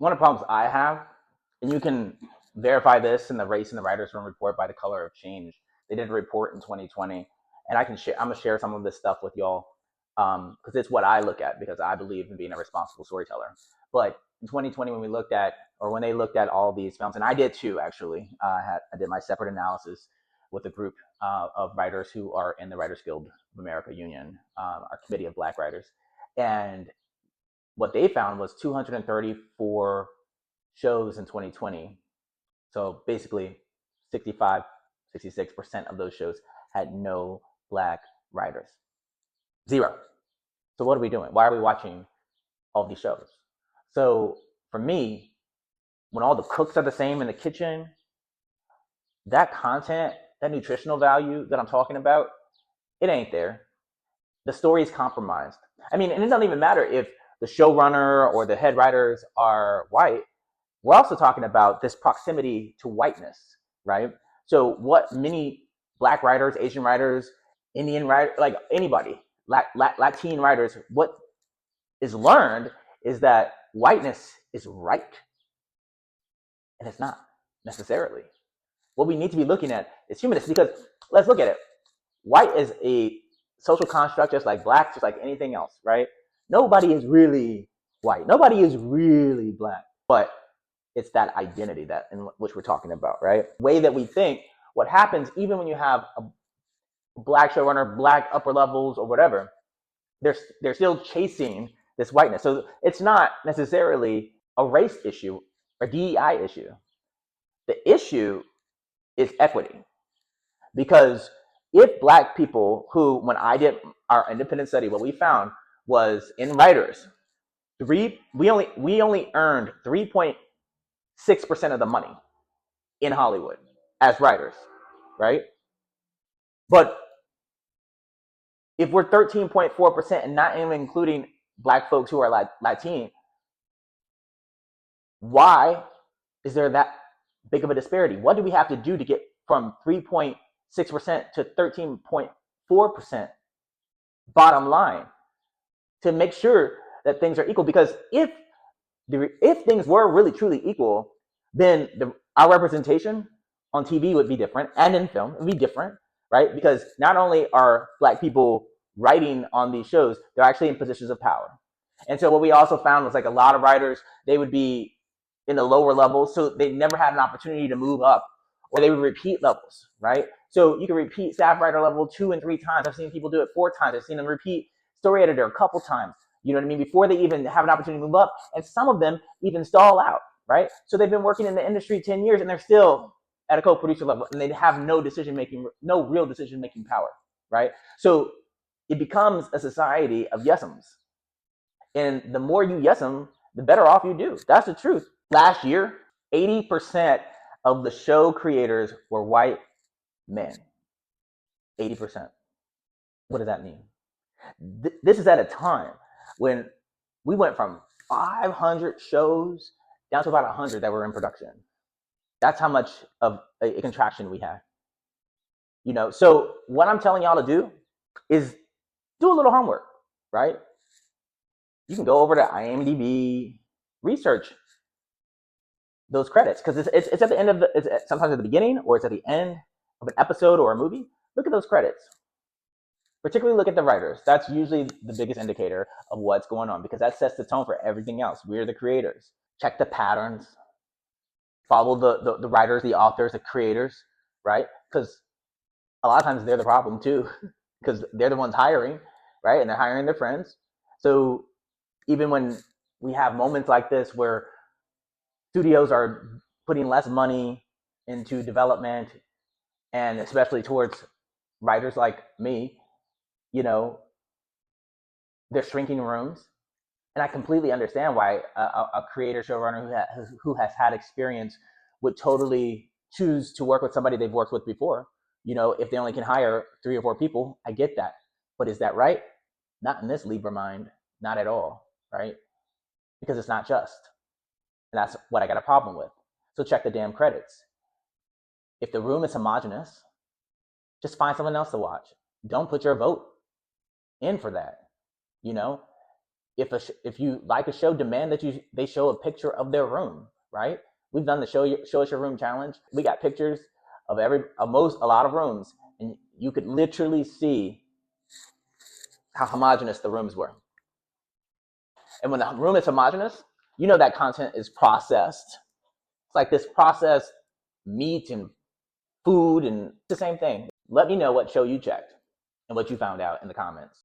one of the problems I have, and you can verify this in the Race and the Writers Room report by the Color of Change. They did a report in 2020, and I can share. I'm gonna share some of this stuff with y'all because it's what I look at because I believe in being a responsible storyteller. But in 2020, when we looked at, or when they looked at all these films, and I did too, actually, I did my separate analysis with a group of writers who are in the Writers Guild of America Union, our committee of Black writers, and what they found was 234 shows in 2020. So basically 65, 66% of those shows had no Black writers. Zero. So what are we doing? Why are we watching all these shows? So for me, when all the cooks are the same in the kitchen, that content, that nutritional value that I'm talking about, it ain't there. The story is compromised. I mean, and it doesn't even matter if the showrunner or the head writers are white. We're also talking about this proximity to whiteness, right? So what many Black writers, Asian writers, Indian writers, like anybody, Latin writers, what is learned is that whiteness is right. And it's not necessarily. What we need to be looking at is humanness, because let's look at it. White is a social construct just like Black, just like anything else, right? Nobody is really white. Nobody is really Black. But it's that identity that in which we're talking about, right? The way that we think, what happens even when you have a Black showrunner, Black upper levels or whatever, they're still chasing this whiteness. So it's not necessarily a race issue or DEI issue. The issue is equity. Because if Black people who, when I did our independent study, what we found was in writers, we only earned 3.6% of the money in Hollywood as writers, right? But if we're 13.4% and not even including Black folks who are Latin, why is there that big of a disparity? What do we have to do to get from 3.6% to 13.4% bottom line to make sure that things are equal? Because if things were really truly equal, then our representation on TV would be different, and in film it would be different, right? Because not only are Black people writing on these shows, they're actually in positions of power. And so what we also found was like a lot of writers, they would be in the lower levels, so they never had an opportunity to move up, or they would repeat levels, right? So you can repeat staff writer level 2 and 3 times. I've seen people do it 4 times. I've seen them repeat story editor a couple times, you know what I mean, before they even have an opportunity to move up. And some of them even stall out, right? So they've been working in the industry 10 years and they're still at a co-producer level, and they have no real decision-making power, right? So it becomes a society of yes'ems. And the more you yes them, the better off you do. That's the truth. Last year, 80% of the show creators were white men. 80%. What does that mean? This is at a time when we went from 500 shows down to about 100 that were in production. That's how much of a contraction we had. You know, so what I'm telling y'all to do is do a little homework, right? You can go over to IMDb, research those credits, because it's at the end of it's sometimes at the beginning or it's at the end of an episode or a movie. Look at those credits. Particularly look at the writers. That's usually the biggest indicator of what's going on, because that sets the tone for everything else. We're the creators. Check the patterns. Follow the writers, the authors, the creators, right? Because a lot of times they're the problem too, because they're the ones hiring, right? And they're hiring their friends. So even when we have moments like this where studios are putting less money into development, and especially towards writers like me, you know, they're shrinking rooms. And I completely understand why a creator showrunner who has had experience would totally choose to work with somebody they've worked with before. You know, if they only can hire 3 or 4 people, I get that. But is that right? Not in this Libra mind, not at all, right? Because it's not just. And that's what I got a problem with. So check the damn credits. If the room is homogenous, just find someone else to watch. Don't put your vote in for that, you know? if you like a show, demand that they show a picture of their room, right? We've done the show us your room challenge. We got pictures of a lot of rooms, and you could literally see how homogenous the rooms were. And when the room is homogenous, you know that content is processed. It's like this processed meat and food, and it's the same thing. Let me know what show you checked and what you found out in the comments.